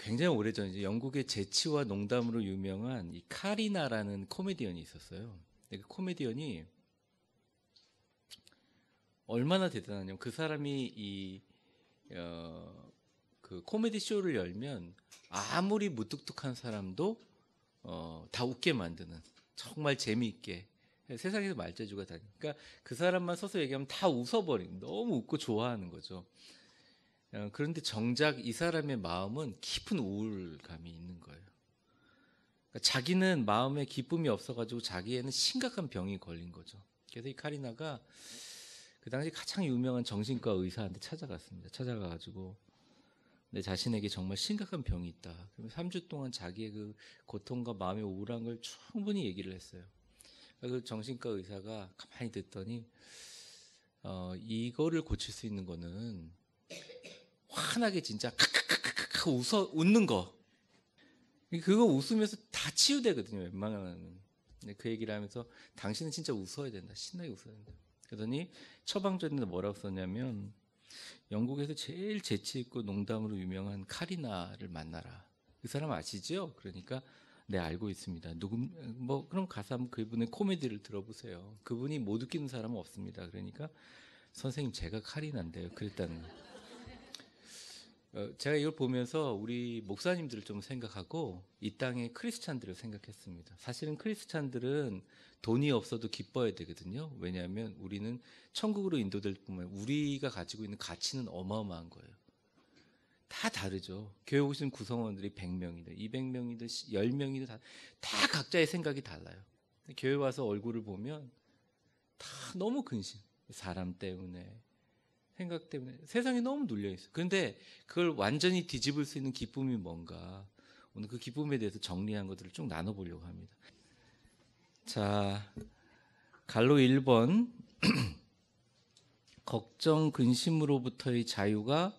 굉장히 오래전 이제 영국의 재치와 농담으로 유명한 이 카리나라는 코미디언이 있었어요. 그 코미디언이 얼마나 대단하냐면 그 사람이 그 코미디 쇼를 열면 아무리 무뚝뚝한 사람도 다 웃게 만드는 정말 재미있게 세상에서 말재주가 다니까 그러니까 그 사람만 서서 얘기하면 다 웃어버리는 너무 웃고 좋아하는 거죠. 그런데 정작 이 사람의 마음은 깊은 우울감이 있는 거예요. 그러니까 자기는 마음에 기쁨이 없어가지고 자기에는 심각한 병이 걸린 거죠. 그래서 이 카리나가 그 당시 가장 유명한 정신과 의사한테 찾아갔습니다. 찾아가가지고 내 자신에게 정말 심각한 병이 있다. 그러면 3주 동안 자기의 그 고통과 마음의 우울한 걸 충분히 얘기를 했어요. 그 정신과 의사가 가만히 듣더니 이거를 고칠 수 있는 거는 환하게 진짜 카카카카카 웃는 거. 그거 웃으면서 다 치유되거든요. 웬만하면. 그 얘기를 하면서 당신은 진짜 웃어야 된다. 신나게 웃어야 된다. 그러더니 처방전에 뭐라고 썼냐면 영국에서 제일 재치있고 농담으로 유명한 카리나를 만나라. 그 사람 아시죠? 그러니까 네, 알고 있습니다. 그럼 가서 한번 그분의 코미디를 들어보세요. 그분이 못 웃기는 사람은 없습니다. 그러니까 선생님 제가 카리나인데요. 그랬다는 거예요. 제가 이걸 보면서 우리 목사님들을 좀 생각하고 이 땅의 크리스찬들을 생각했습니다. 사실은 크리스찬들은 돈이 없어도 기뻐야 되거든요. 왜냐하면 우리는 천국으로 인도될 뿐만 아니라 우리가 가지고 있는 가치는 어마어마한 거예요. 다 다르죠. 교회 오신 구성원들이 100명이든 200명이든 10명이든 다 각자의 생각이 달라요. 교회 와서 얼굴을 보면 다 너무 근심. 사람 때문에 생각 때문에 세상이 너무 눌려있어요. 그런데 그걸 완전히 뒤집을 수 있는 기쁨이 뭔가 오늘 그 기쁨에 대해서 정리한 것들을 쭉 나눠보려고 합니다. 자, 갈로 1번 걱정 근심으로부터의 자유가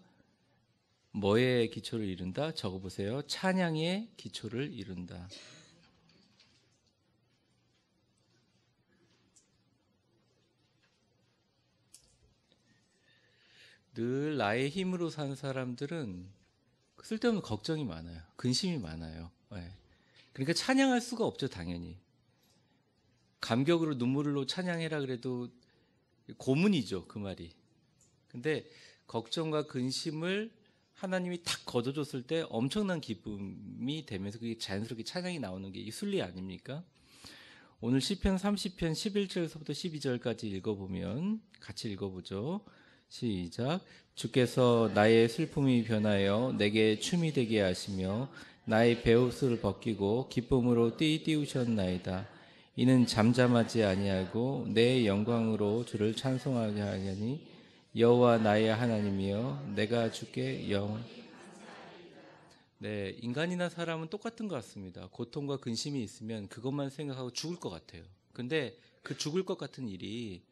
뭐의 기초를 이룬다? 적어보세요. 찬양의 기초를 이룬다. 늘 나의 힘으로 산 사람들은 쓸데없는 걱정이 많아요. 근심이 많아요. 네. 그러니까 찬양할 수가 없죠, 당연히. 감격으로 눈물로 찬양해라 그래도 고문이죠, 그 말이. 근데 걱정과 근심을 하나님이 탁 걷어줬을 때 엄청난 기쁨이 되면서 그게 자연스럽게 찬양이 나오는 게 이 순리 아닙니까? 오늘 시편 30편 11절에서부터 12절까지 읽어보면 같이 읽어보죠. 시작. 주께서 나의 슬픔이 변하여 내게 춤이 되게 하시며 나의 베옷을 벗기고 기쁨으로 띠우셨나이다. 이는 잠잠하지 아니하고 내 영광으로 주를 찬송하게 하려니 여호와 나의 하나님이여 내가 주께 네, 인간이나 사람은 똑같은 것 같습니다. 고통과 근심이 있으면 그것만 생각하고 죽을 것 같아요. 근데 그 죽을 것 같은 일이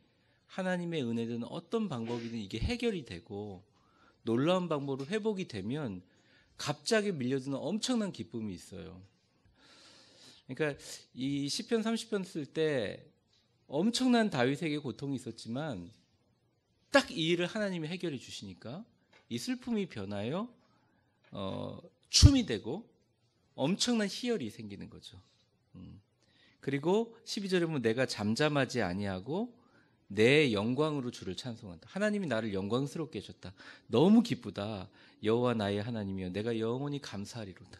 하나님의 은혜든 어떤 방법이든 이게 해결이 되고 놀라운 방법으로 회복이 되면 갑자기 밀려드는 엄청난 기쁨이 있어요. 그러니까 이 시편 30편 쓸 때 엄청난 다윗에게 고통이 있었지만 딱 이 일을 하나님이 해결해 주시니까 이 슬픔이 변하여 춤이 되고 엄청난 희열이 생기는 거죠. 그리고 12절에 보면 내가 잠잠하지 아니하고 내 영광으로 주를 찬송한다. 하나님이 나를 영광스럽게 해줬다. 너무 기쁘다. 여호와 나의 하나님이여 내가 영원히 감사하리로다.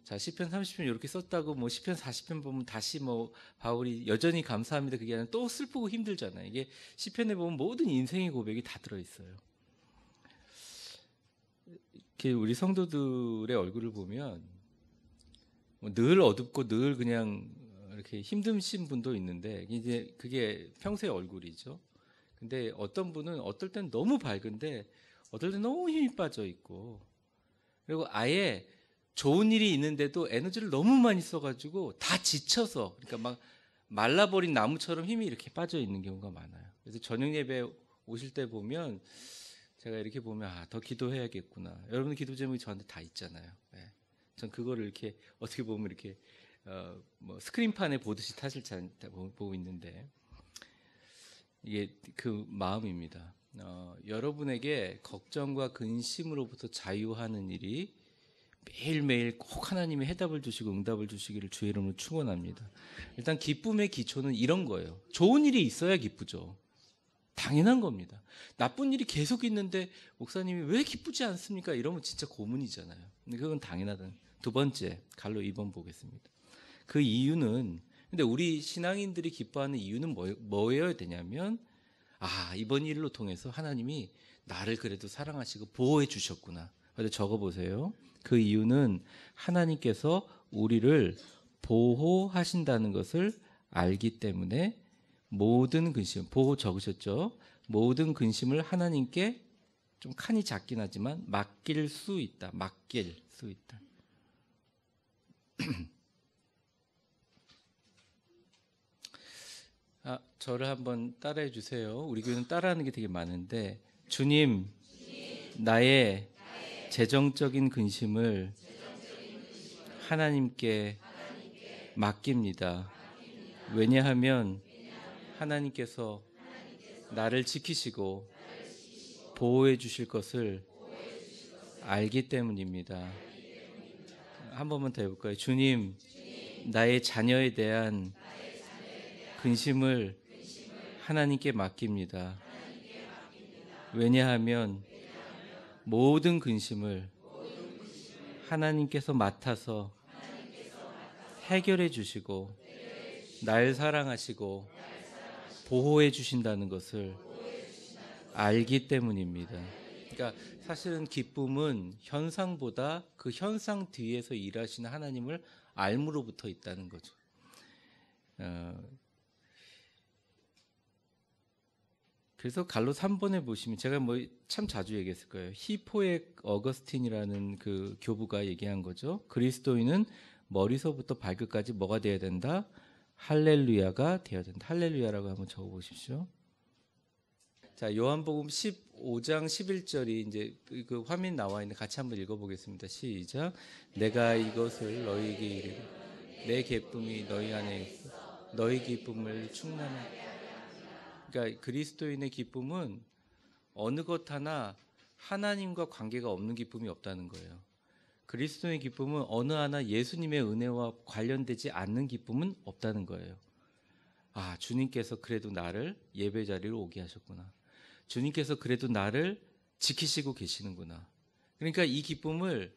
자, 시편 30편 이렇게 썼다고 뭐 시편 40편 보면 다시 뭐 바울이 여전히 감사합니다. 그게 아니라 또 슬프고 힘들잖아요. 이게 시편에 보면 모든 인생의 고백이 다 들어있어요. 이렇게 우리 성도들의 얼굴을 보면 늘 어둡고 늘 그냥 이렇게 힘드신 분도 있는데 이제 그게 평소의 얼굴이죠. 근데 어떤 분은 어떨 땐 너무 밝은데 어떨 땐 너무 힘이 빠져 있고 그리고 아예 좋은 일이 있는데도 에너지를 너무 많이 써가지고 다 지쳐서 그러니까 막 말라버린 나무처럼 힘이 이렇게 빠져 있는 경우가 많아요. 그래서 저녁 예배 오실 때 보면 제가 이렇게 보면 더 기도해야겠구나. 여러분 기도 제목이 저한테 다 있잖아요. 네. 전 그거를 이렇게 어떻게 보면 이렇게 뭐 스크린판에 보듯이 사실 잘 보고 있는데 이게 그 마음입니다. 여러분에게 걱정과 근심으로부터 자유하는 일이 매일매일 꼭 하나님이 해답을 주시고 응답을 주시기를 주의 이름으로 축원합니다. 일단 기쁨의 기초는 이런 거예요. 좋은 일이 있어야 기쁘죠. 당연한 겁니다. 나쁜 일이 계속 있는데 목사님이 왜 기쁘지 않습니까? 이러면 진짜 고문이잖아요. 근데 그건 당연하다. 두 번째, 갈로 2번 보겠습니다. 그 이유는, 근데 우리 신앙인들이 기뻐하는 이유는 뭐여야 되냐면, 이번 일로 통해서 하나님이 나를 그래도 사랑하시고 보호해 주셨구나. 그래서 적어보세요. 그 이유는 하나님께서 우리를 보호하신다는 것을 알기 때문에 모든 근심, 보호 적으셨죠? 모든 근심을 하나님께, 좀 칸이 작긴 하지만 맡길 수 있다. 맡길 수 있다. 저를 한번 따라해 주세요. 우리 교회는 따라하는 게 되게 많은데, 주님, 나의 재정적인 근심을 하나님께 맡깁니다. 왜냐하면 하나님께서 나를 지키시고 보호해 주실 것을 알기 때문입니다. 한 번만 더 해볼까요? 주님, 나의 자녀에 대한 근심을 하나님께 맡깁니다. 왜냐하면 모든 근심을 하나님께서 맡아서 해결해 주시고 날 사랑하시고 보호해 주신다는 것을 알기 때문입니다. 그러니까 사실은 기쁨은 현상보다 그 현상 뒤에서 일하시는 하나님을 알므로부터 있다는 거죠. 그래서 갈로 3번에 보시면 제가 참 자주 얘기했을 거예요. 히포의 어거스틴이라는 그 교부가 얘기한 거죠. 그리스도인은 머리서부터 발끝까지 뭐가 되어야 된다? 할렐루야가 되어야 된다. 할렐루야라고 한번 적어보십시오. 자, 요한복음 15장 11절이 이제 그 화면 나와 있는 같이 한번 읽어보겠습니다. 시작. 내가 이것을 너희에게 이르리 내 기쁨이 너희 안에 있어 너희 기쁨을 충만하게. 그러니까 그리스도인의 기쁨은 어느 것 하나 하나님과 관계가 없는 기쁨이 없다는 거예요. 그리스도의 기쁨은 어느 하나 예수님의 은혜와 관련되지 않는 기쁨은 없다는 거예요. 주님께서 그래도 나를 예배 자리로 오게 하셨구나. 주님께서 그래도 나를 지키시고 계시는구나. 그러니까 이 기쁨을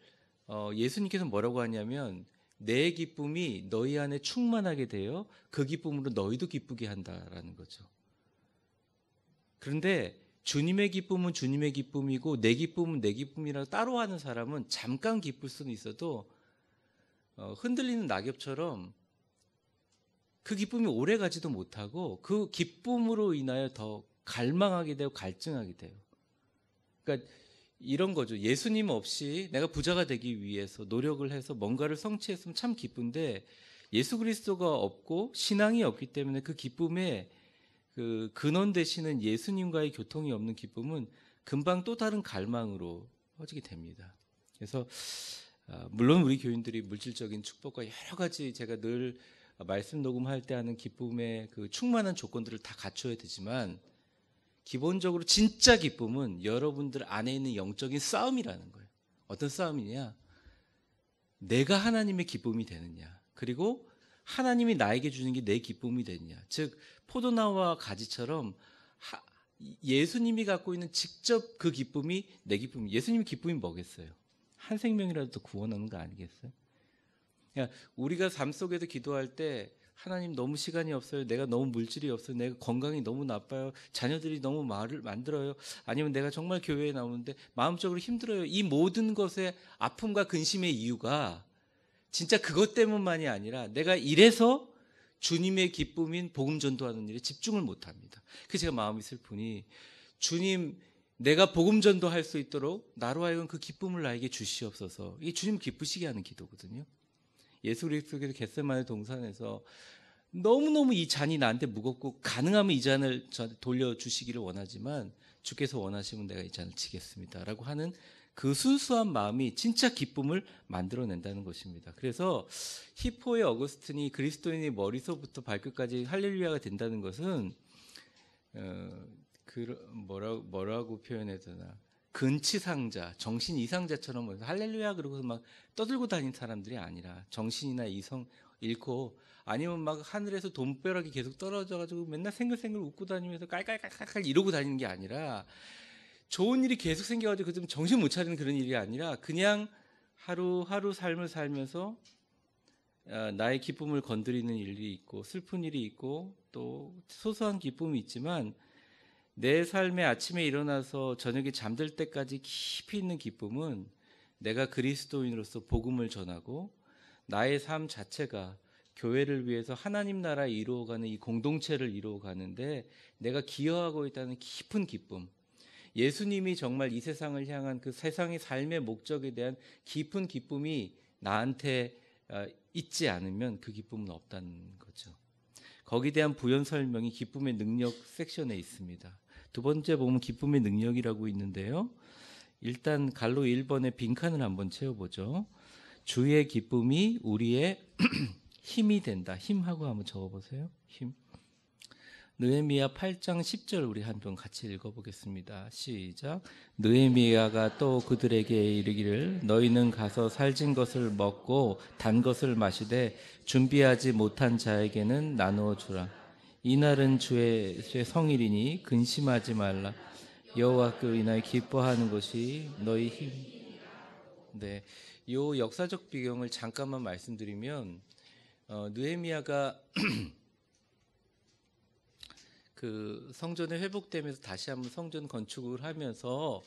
예수님께서 뭐라고 하냐면 내 기쁨이 너희 안에 충만하게 되어 그 기쁨으로 너희도 기쁘게 한다라는 거죠. 그런데 주님의 기쁨은 주님의 기쁨이고 내 기쁨은 내 기쁨이라고 따로 하는 사람은 잠깐 기쁠 수는 있어도 흔들리는 낙엽처럼 그 기쁨이 오래 가지도 못하고 그 기쁨으로 인하여 더 갈망하게 되고 갈증하게 돼요. 그러니까 이런 거죠. 예수님 없이 내가 부자가 되기 위해서 노력을 해서 뭔가를 성취했으면 참 기쁜데 예수 그리스도가 없고 신앙이 없기 때문에 그 기쁨에 그 근원 되시는 예수님과의 교통이 없는 기쁨은 금방 또 다른 갈망으로 퍼지게 됩니다. 그래서 물론 우리 교인들이 물질적인 축복과 여러 가지 제가 늘 말씀 녹음할 때 하는 기쁨의 그 충만한 조건들을 다 갖춰야 되지만 기본적으로 진짜 기쁨은 여러분들 안에 있는 영적인 싸움이라는 거예요. 어떤 싸움이냐? 내가 하나님의 기쁨이 되느냐, 그리고 하나님이 나에게 주는 게 내 기쁨이 되느냐. 즉 포도나무와 가지처럼 예수님이 갖고 있는 직접 그 기쁨이 내 기쁨이. 예수님 기쁨이 뭐겠어요? 한 생명이라도 더 구원하는 거 아니겠어요? 그러니까 우리가 삶 속에도 기도할 때 하나님 너무 시간이 없어요. 내가 너무 물질이 없어요. 내가 건강이 너무 나빠요. 자녀들이 너무 말을 만들어요. 아니면 내가 정말 교회에 나오는데 마음적으로 힘들어요. 이 모든 것의 아픔과 근심의 이유가 진짜 그것 때문만이 아니라 내가 이래서 주님의 기쁨인 복음 전도하는 일에 집중을 못합니다. 그래서 제가 마음이 슬프니 주님, 내가 복음 전도할 수 있도록 나로 하여금 그 기쁨을 나에게 주시옵소서. 이게 주님 기쁘시게 하는 기도거든요. 예수 그리스도께서 겟세마네 동산에서 너무너무 이 잔이 나한테 무겁고 가능하면 이 잔을 저한테 돌려주시기를 원하지만 주께서 원하시면 내가 이 잔을 지겠습니다 라고 하는 그 순수한 마음이 진짜 기쁨을 만들어낸다는 것입니다. 그래서 히포의 어거스틴이 그리스도인의 머리서부터 발끝까지 할렐루야가 된다는 것은 뭐라고 표현해야 되나, 근치상자, 정신 이상자처럼 할렐루야 그러고서 막 떠들고 다니는 사람들이 아니라 정신이나 이성 잃고 아니면 막 하늘에서 돈벼락이 계속 떨어져가지고 맨날 생글생글 웃고 다니면서 깔깔깔깔 이러고 다니는 게 아니라 좋은 일이 계속 생겨가지고 좀 정신 못 차리는 그런 일이 아니라 그냥 하루하루 삶을 살면서 나의 기쁨을 건드리는 일이 있고 슬픈 일이 있고 또 소소한 기쁨이 있지만 내 삶의 아침에 일어나서 저녁에 잠들 때까지 깊이 있는 기쁨은 내가 그리스도인으로서 복음을 전하고 나의 삶 자체가 교회를 위해서 하나님 나라 이루어가는 이 공동체를 이루어가는데 내가 기여하고 있다는 깊은 기쁨, 예수님이 정말 이 세상을 향한 그 세상의 삶의 목적에 대한 깊은 기쁨이 나한테 있지 않으면 그 기쁨은 없다는 거죠. 거기에 대한 부연 설명이 기쁨의 능력 섹션에 있습니다. 두 번째 보면 기쁨의 능력이라고 있는데요. 일단 갈로 1번의 빈칸을 한번 채워보죠. 주의 기쁨이 우리의 힘이 된다. 힘하고 한번 적어보세요. 힘. 느헤미야 8장 10절 우리 한번 같이 읽어보겠습니다. 시작. 느헤미야가 또 그들에게 이르기를 너희는 가서 살진 것을 먹고 단 것을 마시되 준비하지 못한 자에게는 나누어 주라. 이날은 주의 성일이니 근심하지 말라. 여호와께로 인하여 기뻐하는 것이 너희 힘. 네, 요 역사적 배경을 잠깐만 말씀드리면 느헤미야가 그 성전이 회복되면서 다시 한번 성전 건축을 하면서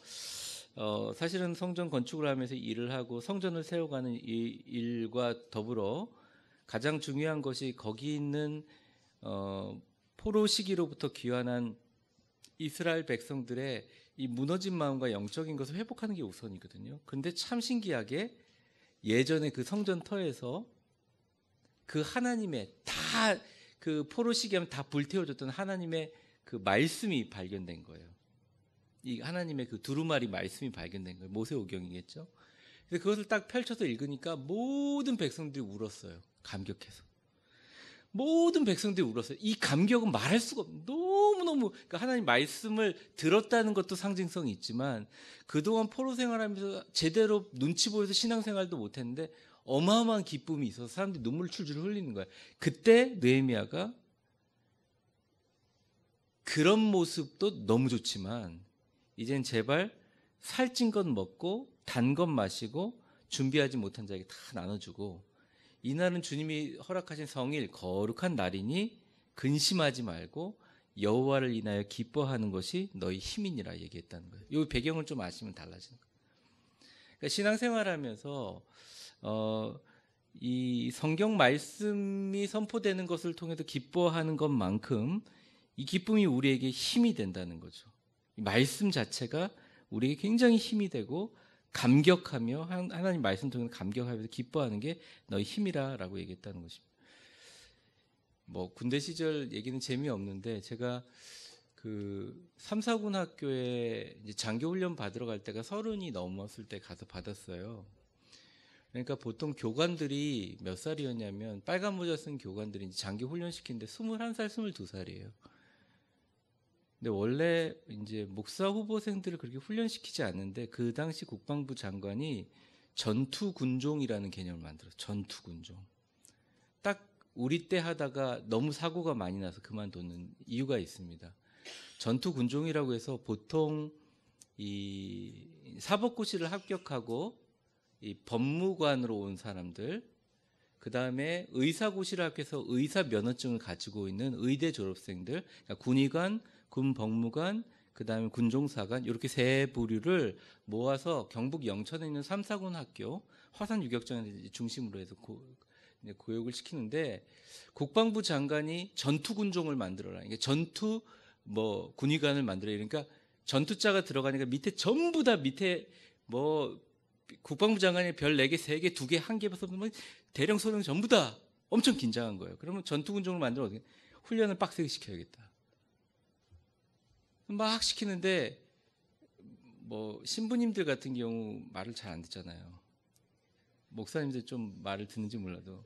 사실은 성전 건축을 하면서 일을 하고 성전을 세워가는 이 일과 더불어 가장 중요한 것이 거기 있는 포로 시기로부터 귀환한 이스라엘 백성들의 이 무너진 마음과 영적인 것을 회복하는 게 우선이거든요. 그런데 참 신기하게 예전에 그 성전터에서 그 하나님의 다 그 포로 시기하면 다 불태워졌던 하나님의 그 말씀이 발견된 거예요. 이 하나님의 그 두루마리 말씀이 발견된 거예요. 모세오경이겠죠. 근데 그것을 딱 펼쳐서 읽으니까 모든 백성들이 울었어요. 감격해서. 모든 백성들이 울었어요. 이 감격은 말할 수가 없어요. 너무너무 그러니까 하나님 말씀을 들었다는 것도 상징성이 있지만 그동안 포로 생활하면서 제대로 눈치 보여서 신앙생활도 못했는데 어마어마한 기쁨이 있어서 사람들이 눈물 출줄 흘리는 거예요. 그때 느헤미야가 그런 모습도 너무 좋지만 이젠 제발 살찐 것 먹고 단 것 마시고 준비하지 못한 자에게 다 나눠주고 이날은 주님이 허락하신 성일 거룩한 날이니 근심하지 말고 여호와를 인하여 기뻐하는 것이 너희 힘이니라 얘기했다는 거예요. 이 배경을 좀 아시면 달라지는 거예요. 그러니까 신앙생활하면서 이 성경 말씀이 선포되는 것을 통해서 기뻐하는 것만큼 이 기쁨이 우리에게 힘이 된다는 거죠. 이 말씀 자체가 우리에게 굉장히 힘이 되고 감격하며 하나님 말씀 통해서 감격하면서 기뻐하는 게 너희 힘이라라고 얘기했다는 것입니다. 뭐 군대 시절 얘기는 재미없는데 제가 그 3, 4군 학교에 이제 장교 훈련 받으러 갈 때가 30이 넘었을 때 가서 받았어요. 그러니까 보통 교관들이 몇 살이었냐면 빨간 모자 쓴 교관들이 이제 장교 훈련 시키는데 21살, 22살이에요. 근데 원래 이제 목사 후보생들을 그렇게 훈련시키지 않는데 그 당시 국방부 장관이 전투군종이라는 개념을 만들었어요. 전투군종. 딱 우리 때 하다가 너무 사고가 많이 나서 그만두는 이유가 있습니다. 전투군종이라고 해서 보통 이 사법고시를 합격하고 이 법무관으로 온 사람들, 그 다음에 의사고시를 합격해서 의사 면허증을 가지고 있는 의대 졸업생들, 그러니까 군의관, 군법무관, 그 다음에 군종사관 이렇게 세 부류를 모아서 경북 영천에 있는 3, 4군 학교 화산 유격장을 중심으로 해서 교육을 시키는데 국방부 장관이 전투군종을 만들어라. 그러니까 전투 뭐 군의관을 만들어야 그러니까 전투자가 들어가니까 밑에 전부 다 밑에 뭐 국방부 장관이 별 4개, 3개, 2개, 1개 벌써 대령 소령 전부 다 엄청 긴장한 거예요. 그러면 전투군종을 만들어 어떻게 훈련을 빡세게 시켜야겠다. 막 시키는데 뭐 신부님들 같은 경우 말을 잘 안 듣잖아요. 목사님들 좀 말을 듣는지 몰라도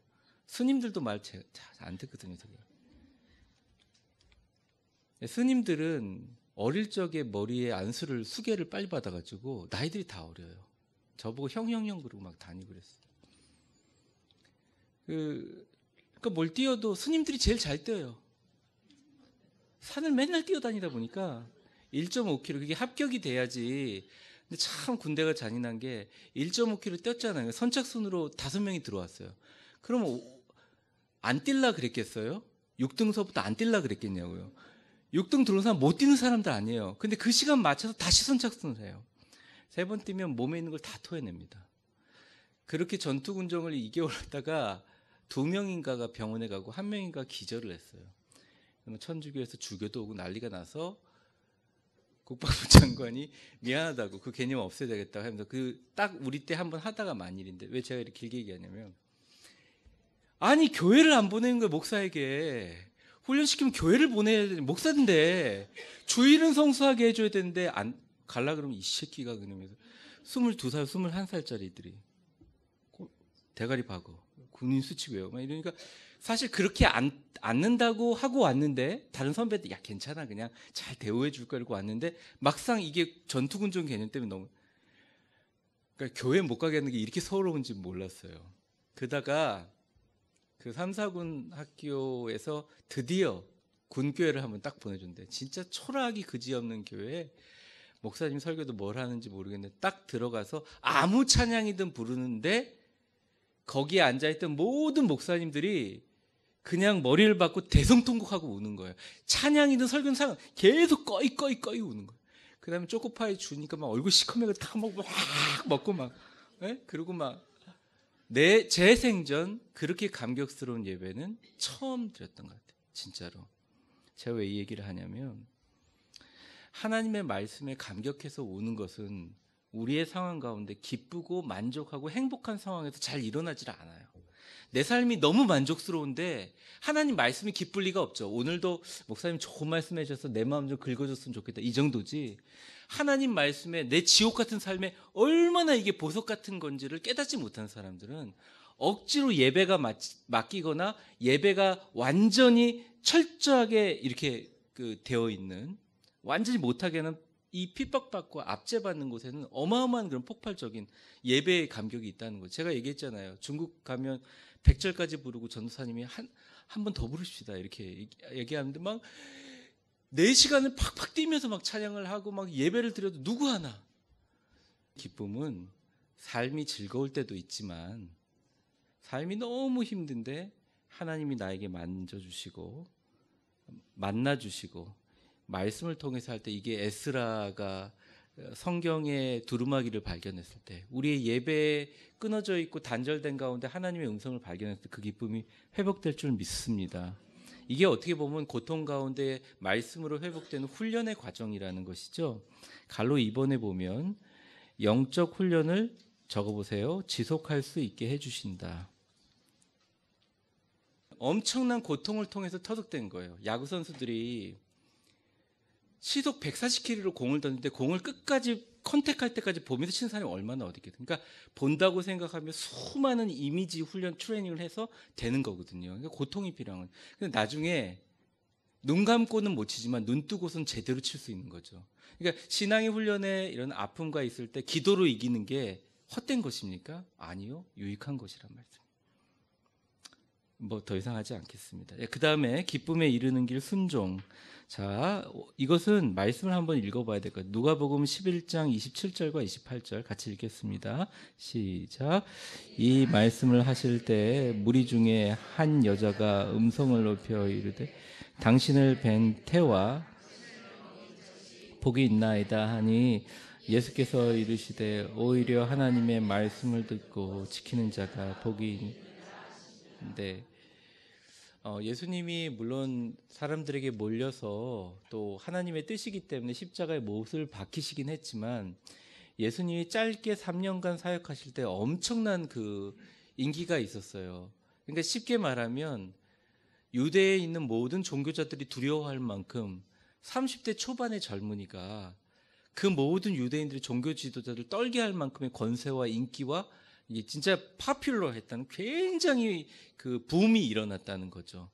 스님들도 말 잘 안 듣거든요. 스님들은 어릴 적에 머리에 안수를 수계를 빨리 받아가지고 나이들이 다 어려요. 저보고 형 그러고 막 다니고 그랬어요. 그러니까 뭘 뛰어도 스님들이 제일 잘 뛰어요. 산을 맨날 뛰어다니다 보니까 1.5km 그게 합격이 돼야지. 근데 참 군대가 잔인한 게 1.5km 뛰었잖아요. 선착순으로 5명이 들어왔어요. 그럼 안 뛸라 그랬겠어요? 6등서부터 안 뛸라 그랬겠냐고요. 6등 들어온 사람 못 뛰는 사람들 아니에요. 근데 그 시간 맞춰서 다시 선착순을 해요. 3번 뛰면 몸에 있는 걸 다 토해냅니다. 그렇게 전투군정을 2개월 하다가 2명인가가 병원에 가고 1명인가 기절을 했어요. 그러면 천주교에서 주교도 오고 난리가 나서 국방부 장관이 미안하다고 그 개념 없애야 되겠다고 하면서 딱 우리 때 한번 하다가 만 일인데 왜 제가 이렇게 길게 얘기하냐면 아니 교회를 안 보내는 거예요. 목사에게 훈련시키면 교회를 보내야 되는 목사인데 주일은 성수하게 해줘야 되는데 안 갈라 그러면 이 새끼가 그러면서 22살 21살짜리들이 대가리 박어 군인 수칙 외워 막 이러니까 사실 그렇게 앉는다고 하고 왔는데 다른 선배들 야 괜찮아 그냥 잘 대우해 줄 거라고 왔는데 막상 이게 전투군종 개념 때문에 너무 그러니까 교회 못 가게 하는 게 이렇게 서러운지 몰랐어요. 그러다가 그 3, 4군 학교에서 드디어 군교회를 한번 딱 보내준대. 진짜 초라하기 그지없는 교회에 목사님 설교도 뭘 하는지 모르겠는데 딱 들어가서 아무 찬양이든 부르는데 거기에 앉아있던 모든 목사님들이 그냥 머리를 박고 대성통곡하고 우는 거예요. 찬양이든 설교는 상관 계속 꺼이 우는 거예요. 그 다음에 초코파이 주니까 막 얼굴 시커매고 다 먹고 막 먹고 막 그리고 막 제 생전 그렇게 감격스러운 예배는 처음 드렸던 것 같아요. 진짜로. 제가 왜 이 얘기를 하냐면 하나님의 말씀에 감격해서 오는 것은 우리의 상황 가운데 기쁘고 만족하고 행복한 상황에서 잘 일어나질 않아요. 내 삶이 너무 만족스러운데 하나님 말씀이 기쁠 리가 없죠. 오늘도 목사님 좋은 말씀 해주셔서 내 마음 좀 긁어줬으면 좋겠다. 이 정도지. 하나님 말씀에 내 지옥 같은 삶에 얼마나 이게 보석 같은 건지를 깨닫지 못한 사람들은 억지로 예배가 맡기거나 예배가 완전히 철저하게 이렇게 되어 있는 완전히 못하게 하는 이 핍박받고 압제받는 곳에는 어마어마한 그런 폭발적인 예배의 감격이 있다는 거예요. 제가 얘기했잖아요. 중국 가면 100절까지 부르고 전도사님이 한 번 더 부르십시다 이렇게 얘기하는데 막 4시간을 팍팍 뛰면서 막 찬양을 하고 막 예배를 드려도 누구 하나. 기쁨은 삶이 즐거울 때도 있지만 삶이 너무 힘든데 하나님이 나에게 만져주시고 만나주시고 말씀을 통해서 할 때 이게 에스라가 성경의 두루마기를 발견했을 때 우리의 예배에 끊어져 있고 단절된 가운데 하나님의 음성을 발견했을 때 그 기쁨이 회복될 줄 믿습니다. 이게 어떻게 보면 고통 가운데 말씀으로 회복되는 훈련의 과정이라는 것이죠. 갈로 2번에 보면 영적 훈련을 적어보세요. 지속할 수 있게 해주신다. 엄청난 고통을 통해서 터득된 거예요. 야구 선수들이 시속 140km로 공을 던지는데 공을 끝까지 컨택할 때까지 보면서 치는 사람이 얼마나 어디 있겠어요. 그러니까 본다고 생각하면 수많은 이미지 훈련 트레이닝을 해서 되는 거거든요. 그러니까 고통이 필요한 거예요. 근데 나중에 눈 감고는 못 치지만 눈 뜨고서는 제대로 칠 수 있는 거죠. 그러니까 신앙의 훈련에 이런 아픔과 있을 때 기도로 이기는 게 헛된 것입니까? 아니요. 유익한 것이란 말씀. 뭐 더 이상 하지 않겠습니다. 그 다음에 기쁨에 이르는 길 순종. 자, 이것은 말씀을 한번 읽어봐야 될 것 같아요. 누가복음 11장 27절과 28절 같이 읽겠습니다. 시작. 이 말씀을 하실 때 무리 중에 한 여자가 음성을 높여 이르되 당신을 뵌 태와 복이 있나이다 하니 예수께서 이르시되 오히려 하나님의 말씀을 듣고 지키는 자가 복이 있는데 예수님이 물론 사람들에게 몰려서 또 하나님의 뜻이기 때문에 십자가의 못을 박히시긴 했지만 예수님이 짧게 3년간 사역하실 때 엄청난 그 인기가 있었어요. 그러니까 쉽게 말하면 유대에 있는 모든 종교자들이 두려워할 만큼 30대 초반의 젊은이가 그 모든 유대인들의 종교 지도자들 떨게 할 만큼의 권세와 인기와 이게 진짜 파퓰러했다는 굉장히 그 붐이 일어났다는 거죠.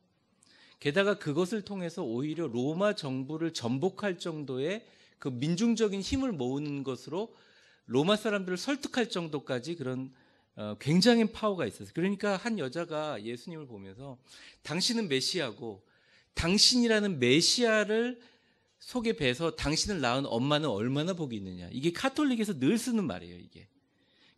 게다가 그것을 통해서 오히려 로마 정부를 전복할 정도의 그 민중적인 힘을 모으는 것으로 로마 사람들을 설득할 정도까지 그런 굉장히 파워가 있었어요. 그러니까 한 여자가 예수님을 보면서 당신은 메시아고 당신이라는 메시아를 속에 배서 당신을 낳은 엄마는 얼마나 복이 있느냐. 이게 카톨릭에서 늘 쓰는 말이에요, 이게.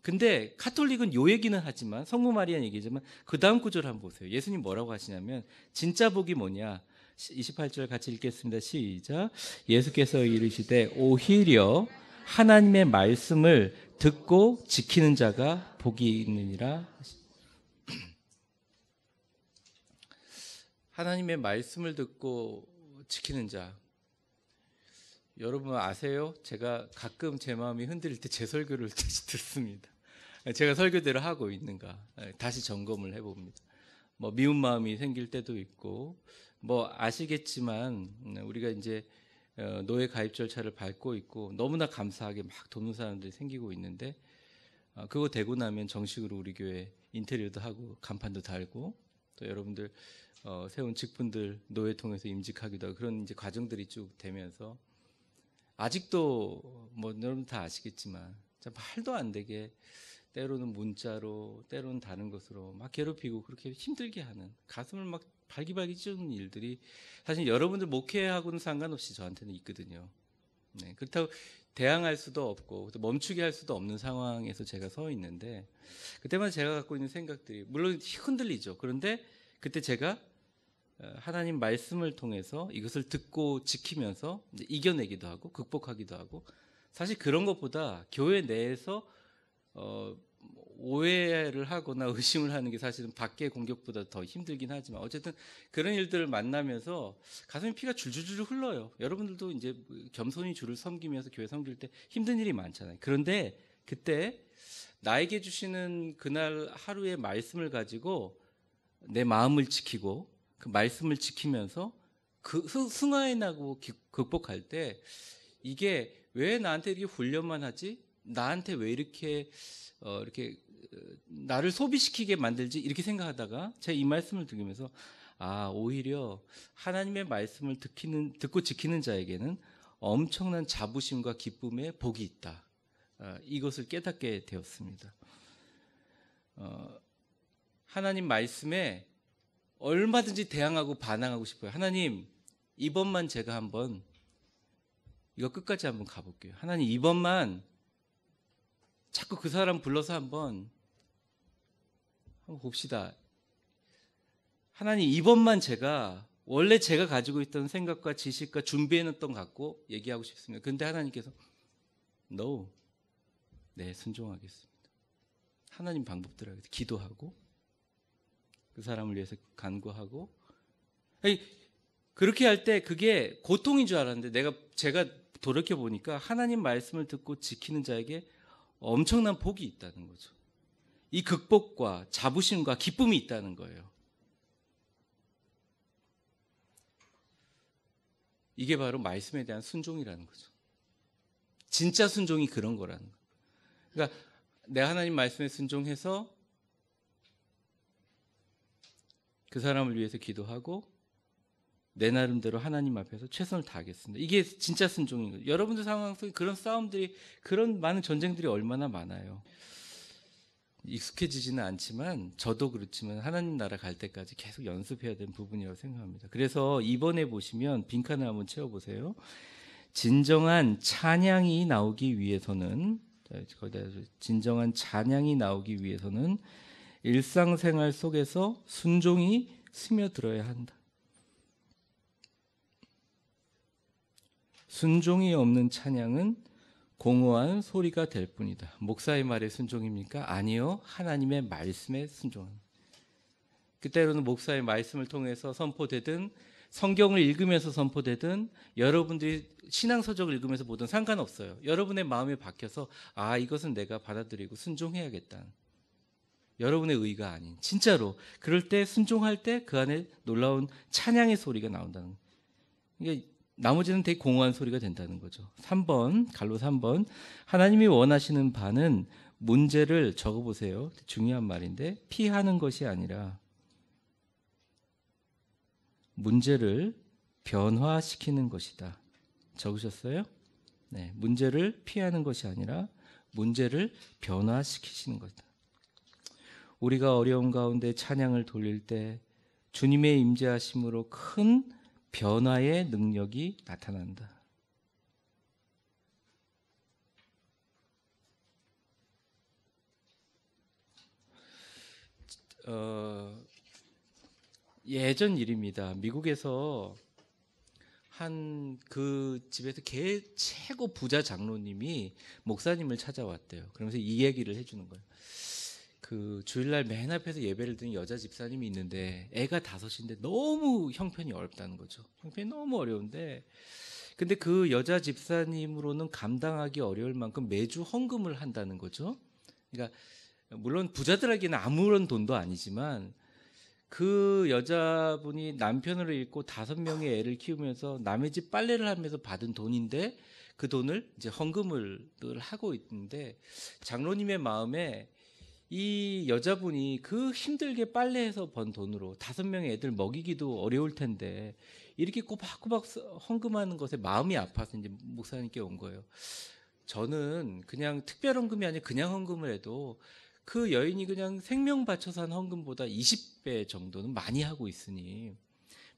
근데 카톨릭은 요 얘기는 하지만 성모 마리아는 얘기지만 그 다음 구절 한번 보세요. 예수님 뭐라고 하시냐면 진짜 복이 뭐냐. 28절 같이 읽겠습니다. 시작. 예수께서 이르시되 오히려 하나님의 말씀을 듣고 지키는 자가 복이 있느니라. 하나님의 말씀을 듣고 지키는 자. 여러분 아세요? 제가 가끔 제 마음이 흔들릴 때 제 설교를 다시 듣습니다. 제가 설교대로 하고 있는가 다시 점검을 해봅니다. 뭐 미운 마음이 생길 때도 있고 뭐 아시겠지만 우리가 이제 노예 가입 절차를 밟고 있고 너무나 감사하게 막 돕는 사람들이 생기고 있는데 그거 되고 나면 정식으로 우리 교회 인테리어도 하고 간판도 달고 또 여러분들 세운 직분들 노예 통해서 임직하기도 하고 그런 이제 과정들이 쭉 되면서 아직도 뭐 여러분 다 아시겠지만 말도 안 되게 때로는 문자로 때로는 다른 것으로 막 괴롭히고 그렇게 힘들게 하는 가슴을 막 발기발기 찢는 일들이 사실 여러분들 목회하고는 상관없이 저한테는 있거든요. 네, 그렇다고 대항할 수도 없고 멈추게 할 수도 없는 상황에서 제가 서 있는데 그때마다 제가 갖고 있는 생각들이 물론 흔들리죠. 그런데 그때 제가 하나님 말씀을 통해서 이것을 듣고 지키면서 이겨내기도 하고 극복하기도 하고 사실 그런 것보다 교회 내에서 오해를 하거나 의심을 하는 게 사실은 밖의 공격보다 더 힘들긴 하지만 어쨌든 그런 일들을 만나면서 가슴에 피가 줄줄줄 흘러요. 여러분들도 이제 겸손히 주를 섬기면서 교회 섬길 때 힘든 일이 많잖아요. 그런데 그때 나에게 주시는 그날 하루의 말씀을 가지고 내 마음을 지키고 그 말씀을 지키면서 그 승화해 나고 극복할 때 이게 왜 나한테 이렇게 훈련만 하지? 나한테 왜 이렇게 나를 소비시키게 만들지? 이렇게 생각하다가 제가 이 말씀을 들으면서 오히려 하나님의 말씀을 듣고 지키는 자에게는 엄청난 자부심과 기쁨의 복이 있다. 이것을 깨닫게 되었습니다. 하나님 말씀에 얼마든지 대항하고 반항하고 싶어요. 하나님, 이번만 제가 한번 이거 끝까지 한번 가볼게요. 하나님, 이번만 자꾸 그 사람 불러서 한번 봅시다. 하나님, 이번만 제가 원래 제가 가지고 있던 생각과 지식과 준비해놨던 것 갖고 얘기하고 싶습니다. 그런데 하나님께서 No, 네, 순종하겠습니다. 하나님 방법대로 기도하고 그 사람을 위해서 간구하고 그렇게 할 때 그게 고통인 줄 알았는데 제가 돌이켜 보니까 하나님 말씀을 듣고 지키는 자에게 엄청난 복이 있다는 거죠. 이 극복과 자부심과 기쁨이 있다는 거예요. 이게 바로 말씀에 대한 순종이라는 거죠. 진짜 순종이 그런 거라는 거예요. 그러니까 내 하나님 말씀에 순종해서 그 사람을 위해서 기도하고 내 나름대로 하나님 앞에서 최선을 다하겠습니다. 이게 진짜 순종인 거예요. 여러분들 상황 속에 그런 싸움들이 그런 많은 전쟁들이 얼마나 많아요. 익숙해지지는 않지만 저도 그렇지만 하나님 나라 갈 때까지 계속 연습해야 되는 부분이라고 생각합니다. 그래서 이번에 보시면 빈칸을 한번 채워보세요. 진정한 찬양이 나오기 위해서는 일상생활 속에서 순종이 스며들어야 한다. 순종이 없는 찬양은 공허한 소리가 될 뿐이다. 목사의 말에 순종입니까? 아니요. 하나님의 말씀에 순종합니다. 그때로는 목사의 말씀을 통해서 선포되든 성경을 읽으면서 선포되든 여러분들이 신앙서적을 읽으면서 보든 상관없어요. 여러분의 마음에 박혀서 이것은 내가 받아들이고 순종해야겠다. 여러분의 의가 아닌 진짜로 그럴 때 순종할 때 그 안에 놀라운 찬양의 소리가 나온다는 거예요. 이게 나머지는 되게 공허한 소리가 된다는 거죠. 3번 갈로 3번 하나님이 원하시는 바는 문제를 적어보세요. 중요한 말인데 피하는 것이 아니라 문제를 변화시키는 것이다. 적으셨어요? 네, 문제를 피하는 것이 아니라 문제를 변화시키시는 것이다. 우리가 어려운 가운데 찬양을 돌릴 때 주님의 임재하심으로 큰 변화의 능력이 나타난다. 예전 일입니다. 미국에서 한 그 집에서 최고 부자 장로님이 목사님을 찾아왔대요. 그러면서 이 얘기를 해주는 거예요. 그 주일날 맨 앞에서 예배를 드는 여자 집사님이 있는데 애가 5인데 너무 형편이 어렵다는 거죠. 형편이 너무 어려운데 근데 그 여자 집사님으로는 감당하기 어려울 만큼 매주 헌금을 한다는 거죠. 그러니까 물론 부자들에게는 아무런 돈도 아니지만 그 여자분이 남편을 잃고 5명의 애를 키우면서 남의 집 빨래를 하면서 받은 돈인데 그 돈을 이제 헌금을 늘 하고 있는데 장로님의 마음에 이 여자분이 그 힘들게 빨래해서 번 돈으로 5명의 애들 먹이기도 어려울 텐데 이렇게 꼬박꼬박 헌금하는 것에 마음이 아파서 이제 목사님께 온 거예요. 저는 그냥 특별 헌금이 아니라 그냥 헌금을 해도 그 여인이 그냥 생명 바쳐서 한 헌금보다 20배 정도는 많이 하고 있으니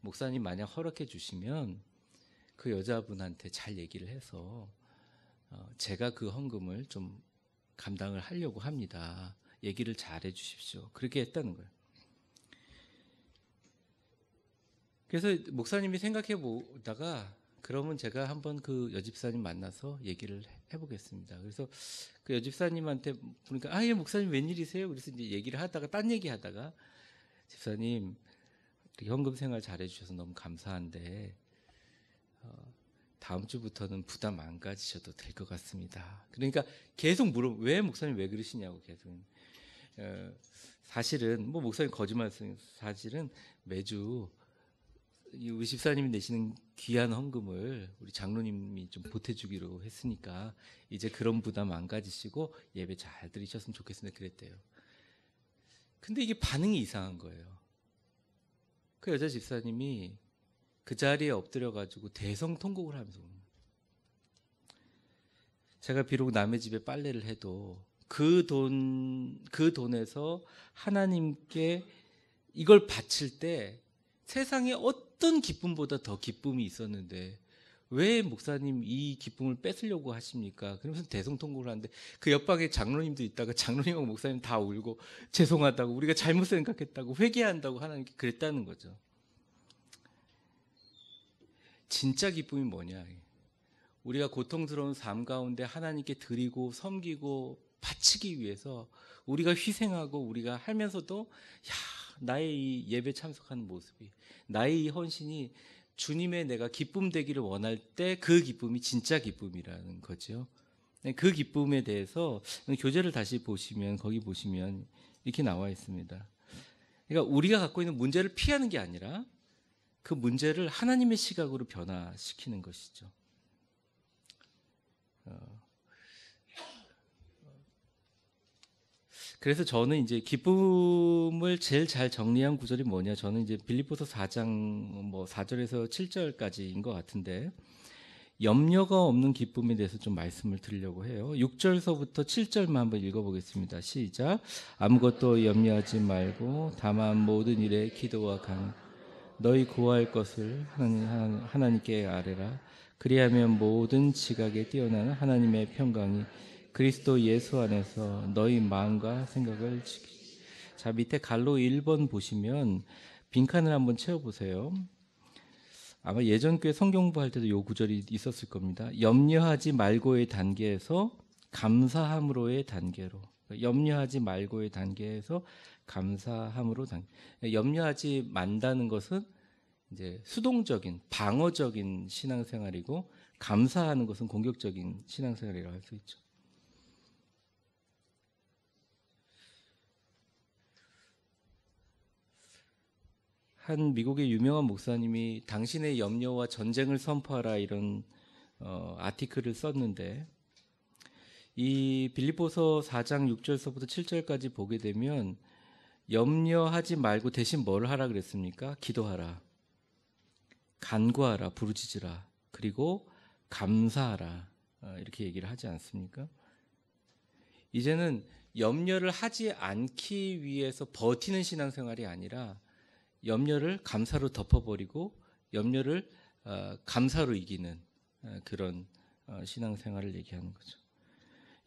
목사님 만약 허락해 주시면 그 여자분한테 잘 얘기를 해서 제가 그 헌금을 좀 감당을 하려고 합니다. 얘기를 잘 해주십시오. 그렇게 했다는 거예요. 그래서 목사님이 생각해 보다가 그러면 제가 한번 그 여집사님 만나서 얘기를 해보겠습니다. 그래서 그 여집사님한테 보니까 예 목사님 웬일이세요? 그래서 이제 얘기를 하다가 딴 얘기 하다가 집사님 현금 생활 잘해주셔서 너무 감사한데 다음 주부터는 부담 안 가지셔도 될 것 같습니다. 그러니까 계속 왜 목사님 왜 그러시냐고 계속. 사실은 뭐 목사님 거짓말 쓰는 사실은 매주 우리 집사님이 내시는 귀한 헌금을 우리 장로님이 좀 보태주기로 했으니까 이제 그런 부담 안 가지시고 예배 잘 드리셨으면 좋겠습니다. 그랬대요. 근데 이게 반응이 이상한 거예요. 그 여자 집사님이 그 자리에 엎드려가지고 대성통곡을 하면서 제가 비록 남의 집에 빨래를 해도 그 돈에서 하나님께 이걸 바칠 때 세상에 어떤 기쁨보다 더 기쁨이 있었는데 왜 목사님 이 기쁨을 뺏으려고 하십니까? 그러면서 대성통곡을 하는데 그 옆방에 장로님도 있다가 장로님하고 목사님 다 울고 죄송하다고 우리가 잘못 생각했다고 회개한다고 하나님께 그랬다는 거죠. 진짜 기쁨이 뭐냐? 우리가 고통스러운 삶 가운데 하나님께 드리고 섬기고 바치기 위해서 우리가 희생하고 우리가 하면서도 나의 이 예배 참석하는 모습이 나의 이 헌신이 주님의 내가 기쁨 되기를 원할 때 그 기쁨이 진짜 기쁨이라는 거죠. 그 기쁨에 대해서 교재를 다시 보시면 거기 보시면 이렇게 나와 있습니다. 그러니까 우리가 갖고 있는 문제를 피하는 게 아니라 그 문제를 하나님의 시각으로 변화시키는 것이죠. 그래서 저는 이제 기쁨을 제일 잘 정리한 구절이 뭐냐? 저는 이제 빌립보서 4장 뭐 4절에서 7절까지인 것 같은데 염려가 없는 기쁨에 대해서 좀 말씀을 드리려고 해요. 6절서부터 7절만 한번 읽어보겠습니다. 시작. 아무것도 염려하지 말고 다만 모든 일에 기도와 간 너희 구할 것을 하나님께 아뢰라. 그리하면 모든 지각에 뛰어나는 하나님의 평강이 그리스도 예수 안에서 너희 마음과 생각을 지키시. 자, 밑에 갈로 1번 보시면 빈칸을 한번 채워보세요. 아마 예전 교회 성경공부할 때도 요 구절이 있었을 겁니다. 염려하지 말고의 단계에서 감사함으로의 단계로. 염려하지 말고의 단계에서 감사함으로 단계. 염려하지 만다는 것은 이제 수동적인 방어적인 신앙생활이고 감사하는 것은 공격적인 신앙생활이라고 할 수 있죠. 한 미국의 유명한 목사님이 당신의 염려와 전쟁을 선포하라 이런 아티클을 썼는데 이 빌립보서 4장 6절서부터 7절까지 보게 되면 염려하지 말고 대신 뭘 하라 그랬습니까? 기도하라. 간구하라, 부르짖으라, 그리고 감사하라, 이렇게 얘기를 하지 않습니까? 이제는 염려를 하지 않기 위해서 버티는 신앙생활이 아니라 염려를 감사로 덮어버리고 염려를 감사로 이기는 그런 신앙생활을 얘기하는 거죠.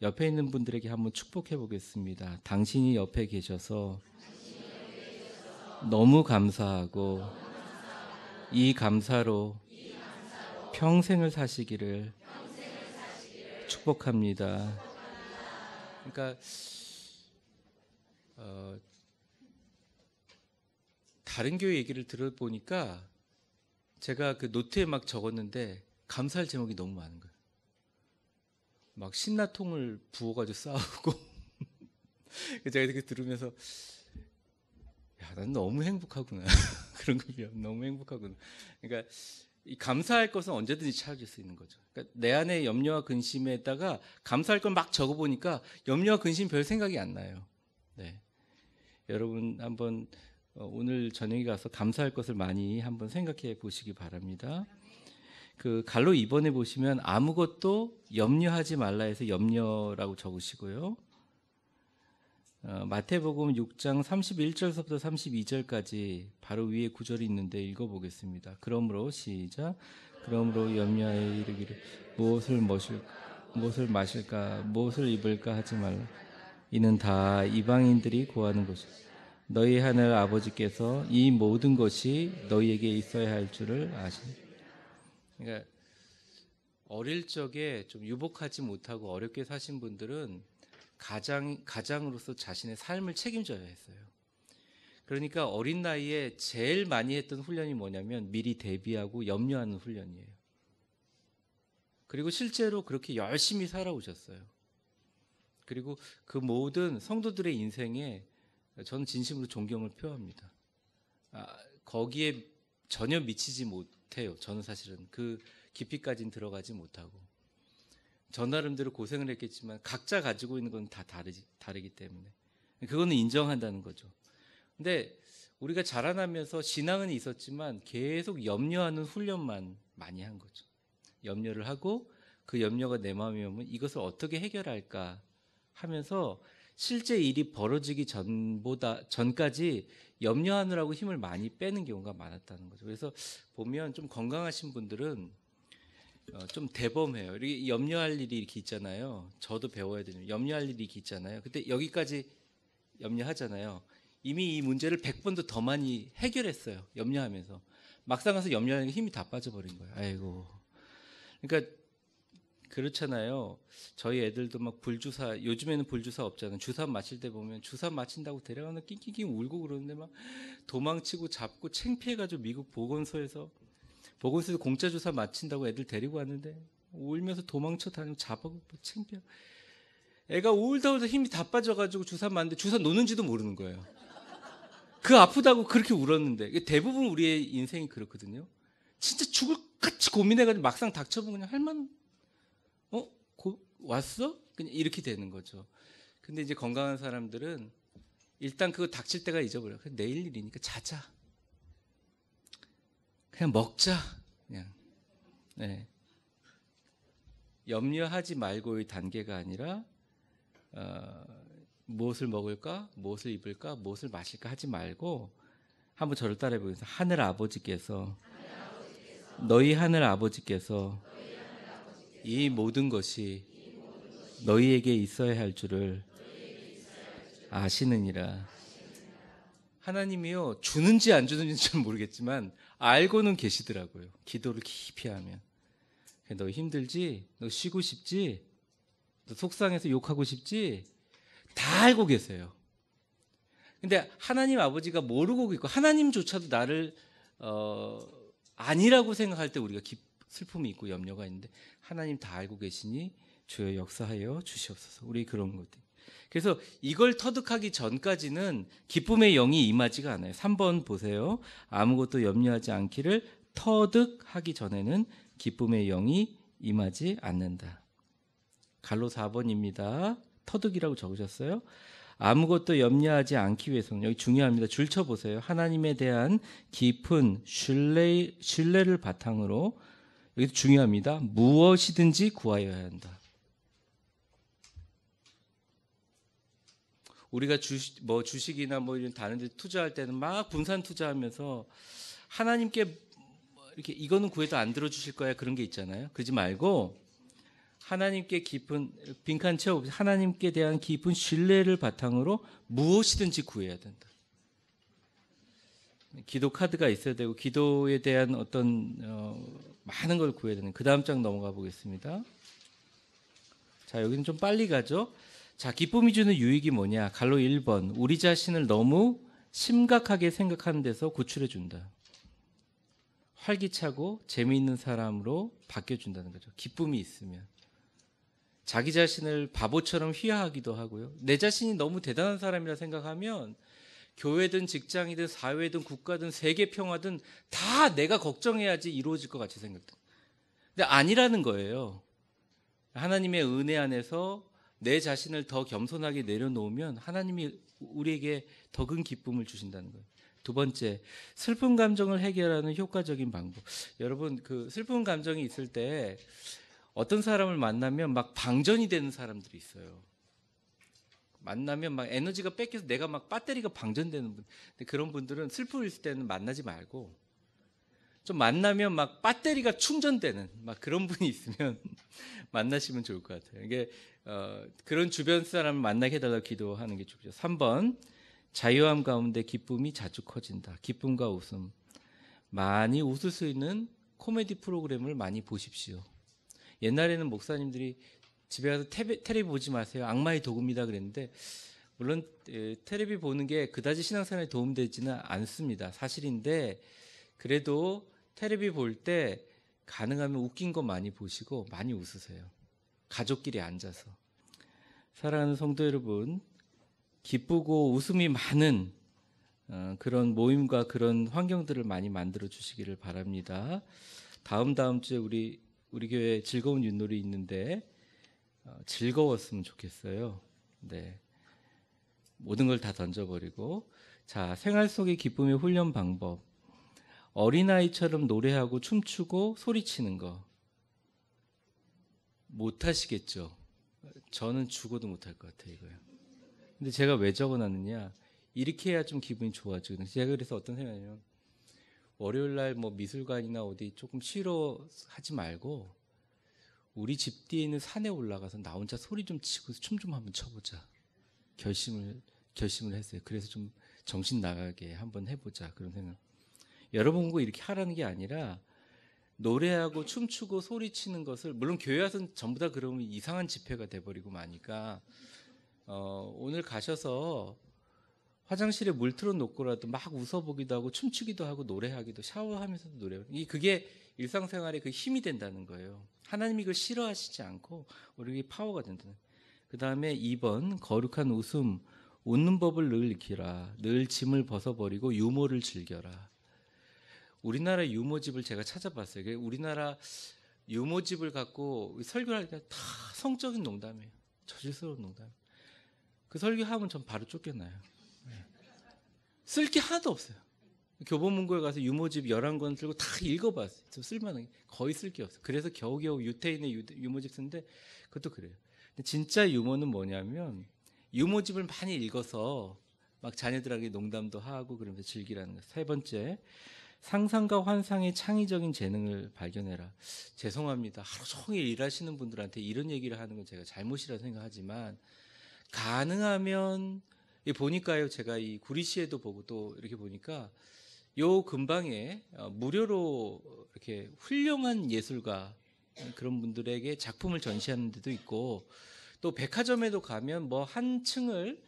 옆에 있는 분들에게 한번 축복해 보겠습니다. 당신이 옆에 계셔서 너무 감사하고 이 감사로 평생을 사시기를 축복합니다. 그러니까 다른 교회 얘기를 들어보니까 제가 그 노트에 막 적었는데 감사할 제목이 너무 많은 거예요. 막 신라통을 부어가지고 싸우고 제가 이렇게 들으면서 야, 난 너무 행복하구나. 그런 거 보면 너무 행복하구나. 그러니까 이 감사할 것은 언제든지 찾을 수 있는 거죠. 그러니까 내 안에 염려와 근심에다가 감사할 걸 막 적어보니까 염려와 근심 별 생각이 안 나요. 네. 여러분 한번 오늘 저녁에 가서 감사할 것을 많이 한번 생각해 보시기 바랍니다. 그 갈로 2번에 보시면 아무것도 염려하지 말라 해서 염려라고 적으시고요. 마태복음 6장 31절서부터 32절까지 바로 위에 구절이 있는데 읽어보겠습니다. 그러므로 시작. 그러므로 염려하여 이르기를 무엇을 마실까 무엇을 입을까 하지 말라. 이는 다 이방인들이 구하는 것이다. 너희 하늘 아버지께서 이 모든 것이 너희에게 있어야 할 줄을 아시니. 그러니까 어릴 적에 좀 유복하지 못하고 어렵게 사신 분들은 가장으로서 자신의 삶을 책임져야 했어요. 그러니까 어린 나이에 제일 많이 했던 훈련이 뭐냐면 미리 대비하고 염려하는 훈련이에요. 그리고 실제로 그렇게 열심히 살아오셨어요. 그리고 그 모든 성도들의 인생에 저는 진심으로 존경을 표합니다. 거기에 전혀 미치지 못해요. 저는 사실은 그 깊이까지는 들어가지 못하고 저 나름대로 고생을 했겠지만 각자 가지고 있는 건 다 다르기 때문에 그거는 인정한다는 거죠. 근데 우리가 자라나면서 신앙은 있었지만 계속 염려하는 훈련만 많이 한 거죠. 염려를 하고 그 염려가 내 마음에 오면 이것을 어떻게 해결할까 하면서 실제 일이 벌어지기 전까지 염려하느라고 힘을 많이 빼는 경우가 많았다는 거죠. 그래서 보면 좀 건강하신 분들은 좀 대범해요. 이렇게 염려할 일이 이렇게 있잖아요. 저도 배워야 되는 염려할 일이 이렇게 있잖아요. 근데 여기까지 염려하잖아요. 이미 이 문제를 100번도 더 많이 해결했어요. 염려하면서. 막상 가서 염려하는 게 힘이 다 빠져버린 거예요. 아이고. 그러니까 그렇잖아요. 저희 애들도 막 불주사, 요즘에는 불주사 없잖아요. 주사 맞힐 때 보면 주사 맞힌다고 데려가면 낑낑낑 울고 그러는데 막 도망치고 잡고 창피해가지고 미국 보건소에서 공짜 주사 맞힌다고 애들 데리고 왔는데 울면서 도망쳐 다니고 잡아고 창피해. 애가 울다 힘이 다 빠져가지고 주사 맞는데 주사 놓는지도 모르는 거예요. 그 아프다고 그렇게 울었는데 대부분 우리의 인생이 그렇거든요. 진짜 죽을 같이 고민해가지고 막상 닥쳐보면 그냥 할만 왔어? 그냥 이렇게 되는 거죠. 근데 이제 건강한 사람들은 일단 그거 닥칠 때가 잊어버려. 그냥 내일 일이니까 자자. 그냥 먹자. 그냥. 네. 염려하지 말고의 단계가 아니라 무엇을 먹을까, 무엇을 입을까, 무엇을 마실까 하지 말고 한번 저를 따라해 보겠습니다. 하늘 아버지께서 너희 하늘 아버지께서 이 모든 것이 너희에게 있어야 할 줄을 아시느니라. 하나님이요 주는지 안 주는지는 잘 모르겠지만 알고는 계시더라고요. 기도를 깊이 하면. 너 힘들지? 너 쉬고 싶지? 너 속상해서 욕하고 싶지? 다 알고 계세요. 근데 하나님 아버지가 모르고 있고 하나님조차도 나를 아니라고 생각할 때 우리가 슬픔이 있고 염려가 있는데 하나님 다 알고 계시니 주여 역사하여 주시옵소서. 우리 그런 것들. 그래서 이걸 터득하기 전까지는 기쁨의 영이 임하지가 않아요. 3번 보세요. 아무것도 염려하지 않기를 터득하기 전에는 기쁨의 영이 임하지 않는다. 갈로 4번입니다. 터득이라고 적으셨어요. 아무것도 염려하지 않기 위해서는, 여기 중요합니다. 줄 쳐보세요. 하나님에 대한 깊은 신뢰를 바탕으로, 여기도 중요합니다. 무엇이든지 구하여야 한다. 우리가 주식이나 이런 다른 데 투자할 때는 막 분산 투자하면서 하나님께 이렇게 이거는 구해도 안 들어주실 거야, 그런 게 있잖아요. 그러지 말고 하나님께 깊은, 빈칸 채워보세요. 하나님께 대한 깊은 신뢰를 바탕으로 무엇이든지 구해야 된다. 기도 카드가 있어야 되고 기도에 대한 어떤 많은 걸 구해야 되는. 그 다음 장 넘어가 보겠습니다. 자, 여기는 좀 빨리 가죠. 자, 기쁨이 주는 유익이 뭐냐? 갈로 1번. 우리 자신을 너무 심각하게 생각하는 데서 구출해 준다. 활기차고 재미있는 사람으로 바뀌어준다는 거죠. 기쁨이 있으면. 자기 자신을 바보처럼 휘하하기도 하고요. 내 자신이 너무 대단한 사람이라 생각하면 교회든 직장이든 사회든 국가든 세계 평화든 다 내가 걱정해야지 이루어질 것 같이 생각돼. 근데 아니라는 거예요. 하나님의 은혜 안에서 내 자신을 더 겸손하게 내려놓으면 하나님이 우리에게 더 큰 기쁨을 주신다는 거예요. 두 번째, 슬픈 감정을 해결하는 효과적인 방법. 여러분, 그 슬픈 감정이 있을 때 어떤 사람을 만나면 막 방전이 되는 사람들이 있어요. 만나면 막 에너지가 뺏겨서 내가 막 배터리가 방전되는 분. 근데 그런 분들은 슬플 때는 만나지 말고, 좀 만나면 막 배터리가 충전되는 막 그런 분이 있으면 만나시면 좋을 것 같아요. 이게 그런 주변 사람을 만나게 해달라고 기도하는 게 좋죠. 3번, 자유함 가운데 기쁨이 자주 커진다. 기쁨과 웃음. 많이 웃을 수 있는 코미디 프로그램을 많이 보십시오. 옛날에는 목사님들이 집에 가서 텔레비 보지 마세요. 악마의 도구입니다 그랬는데, 물론 텔레비 보는 게 그다지 신앙생활에 도움되지는 않습니다. 사실인데, 그래도 텔레비 볼 때 가능하면 웃긴 거 많이 보시고 많이 웃으세요. 가족끼리 앉아서. 사랑하는 성도 여러분, 기쁘고 웃음이 많은 그런 모임과 그런 환경들을 많이 만들어 주시기를 바랍니다. 다음 주에 우리 교회에 즐거운 윷놀이 있는데 즐거웠으면 좋겠어요. 네, 모든 걸 다 던져버리고. 자, 생활 속의 기쁨의 훈련 방법. 어린아이처럼 노래하고 춤추고 소리치는 거 못하시겠죠? 저는 죽어도 못할 것 같아요, 이거요. 근데 제가 왜 적어놨느냐, 이렇게 해야 좀 기분이 좋아지거든요. 제가 그래서 어떤 생각이냐면, 월요일날 뭐 미술관이나 어디 조금 쉬러 하지 말고 우리 집 뒤에 있는 산에 올라가서 나 혼자 소리 좀 치고 춤 좀 한번 춰보자, 결심을 했어요. 그래서 좀 정신 나가게 한번 해보자, 그런 생각. 여러분 보고 이렇게 하라는 게 아니라, 노래하고 춤추고 소리치는 것을, 물론 교회 와서는 전부 다 그러면 이상한 집회가 돼버리고 마니까 오늘 가셔서 화장실에 물 틀어놓고라도 막 웃어보기도 하고 춤추기도 하고 노래하기도, 샤워하면서도 노래하고, 그게 일상생활에 그 힘이 된다는 거예요. 하나님이 그걸 싫어하시지 않고 우리에게 파워가 된다는. 그 다음에 2번, 거룩한 웃음. 웃는 법을 늘 익히라. 늘 짐을 벗어버리고 유머를 즐겨라. 우리나라 유머집을 제가 찾아봤어요. 우리나라 유머집을 갖고 설교를 할 때 다 성적인 농담이에요. 저질스러운 농담. 그 설교하면 전 바로 쫓겨나요. 쓸 게 하나도 없어요. 교보문고에 가서 유머집 11권 들고 다 읽어봤어요. 좀 쓸만한 게 거의 쓸 게 없어요. 그래서 겨우겨우 유태인의 유머집 쓰는데, 그것도 그래요. 근데 진짜 유머는 뭐냐면, 유머집을 많이 읽어서 막 자녀들에게 농담도 하고 그러면서 즐기라는 거예요. 세 번째, 상상과 환상의 창의적인 재능을 발견해라. 죄송합니다. 하루 종일 일하시는 분들한테 이런 얘기를 하는 건 제가 잘못이라 생각하지만, 가능하면, 보니까요, 제가 이 구리시에도 보고 또 이렇게 보니까 요 근방에 무료로 이렇게 훌륭한 예술가, 그런 분들에게 작품을 전시하는 데도 있고, 또 백화점에도 가면 뭐 한 층을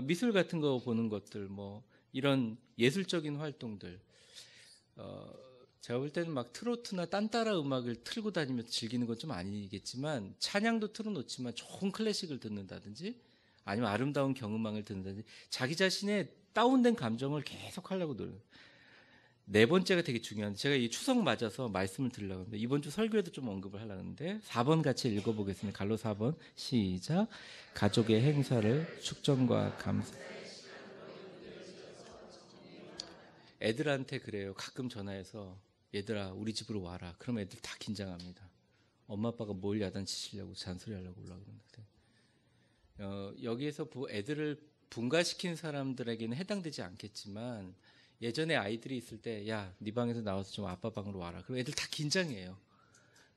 미술 같은 거 보는 것들, 뭐 이런 예술적인 활동들, 제가 볼 때는 막 트로트나 딴따라 음악을 틀고 다니면서 즐기는 건 좀 아니겠지만, 찬양도 틀어놓지만 좋은 클래식을 듣는다든지 아니면 아름다운 경음악을 듣는다든지 자기 자신의 다운된 감정을 계속 하려고 노력. 네 번째가 되게 중요한데 제가 이 추석 맞아서 말씀을 드리려고 하는데 이번 주 설교에도 좀 언급을 하려고 하는데 4번 같이 읽어보겠습니다. 갈로 4번 시작. 가족의 행사를 축전과 감사. 애들한테 그래요. 가끔 전화해서 얘들아 우리 집으로 와라. 그럼 애들 다 긴장합니다. 엄마 아빠가 뭘 야단치시려고 잔소리하려고 올라오는데 여기에서 애들을 분가시킨 사람들에게는 해당되지 않겠지만 예전에 아이들이 있을 때 야, 네 방에서 나와서 좀 아빠 방으로 와라. 그럼 애들 다 긴장해요.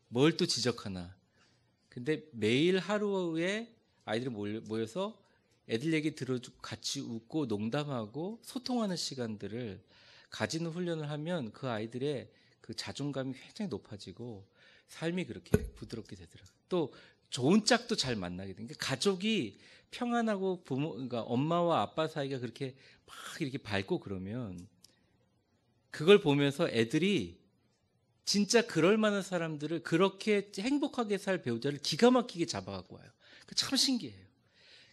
뭘 또 지적하나. 근데 매일 하루에 아이들이 모여서 애들 얘기 들어주고 같이 웃고 농담하고 소통하는 시간들을 가지는 훈련을 하면 그 아이들의 그 자존감이 굉장히 높아지고 삶이 그렇게 부드럽게 되더라고요. 또 좋은 짝도 잘 만나게 되는 게 가족이 평안하고 그러니까 엄마와 아빠 사이가 그렇게 막 이렇게 밝고 그러면 그걸 보면서 애들이 진짜 그럴 만한 사람들을 그렇게 행복하게 살 배우자를 기가 막히게 잡아갖고 와요. 참 신기해요.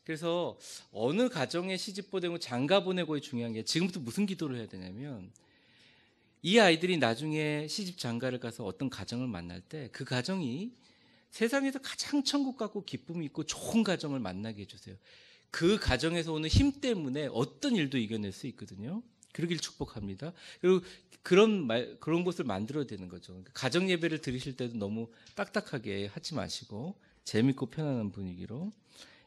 그래서 어느 가정에 시집 보내고 장가 보내고의 중요한 게 지금부터 무슨 기도를 해야 되냐면 이 아이들이 나중에 시집 장가를 가서 어떤 가정을 만날 때 그 가정이 세상에서 가장 천국 같고 기쁨이 있고 좋은 가정을 만나게 해주세요. 그 가정에서 오는 힘 때문에 어떤 일도 이겨낼 수 있거든요. 그러길 축복합니다. 그리고 그런 곳을 만들어야 되는 거죠. 가정 예배를 드리실 때도 너무 딱딱하게 하지 마시고 재밌고 편안한 분위기로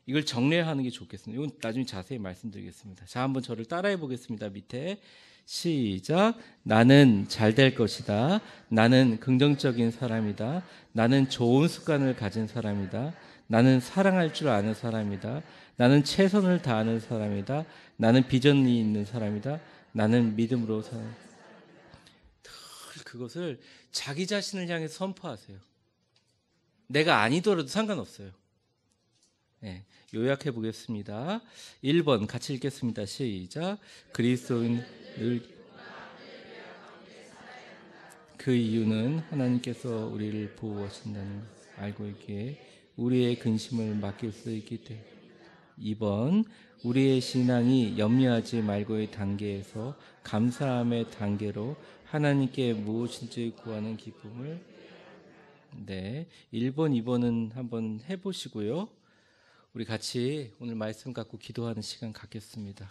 이걸 정례하는 게 좋겠습니다. 이건 나중에 자세히 말씀드리겠습니다. 자, 한번 저를 따라해 보겠습니다. 밑에 시작. 나는 잘 될 것이다. 나는 긍정적인 사람이다. 나는 좋은 습관을 가진 사람이다. 나는 사랑할 줄 아는 사람이다. 나는 최선을 다하는 사람이다. 나는 비전이 있는 사람이다. 나는 믿음으로 늘 그것을 자기 자신을 향해 선포하세요. 내가 아니더라도 상관없어요. 네, 요약해 보겠습니다. 1번 같이 읽겠습니다. 시작. 그리스도인 늘 그 이유는 하나님께서 우리를 보호하신다는 걸 알고 있기에 우리의 근심을 맡길 수 있기 때문에. 2번 우리의 신앙이 염려하지 말고의 단계에서 감사함의 단계로 하나님께 무엇인지 구하는 기쁨을. 네, 1번, 2번은 한번 해보시고요. 우리 같이 오늘 말씀 갖고 기도하는 시간 갖겠습니다.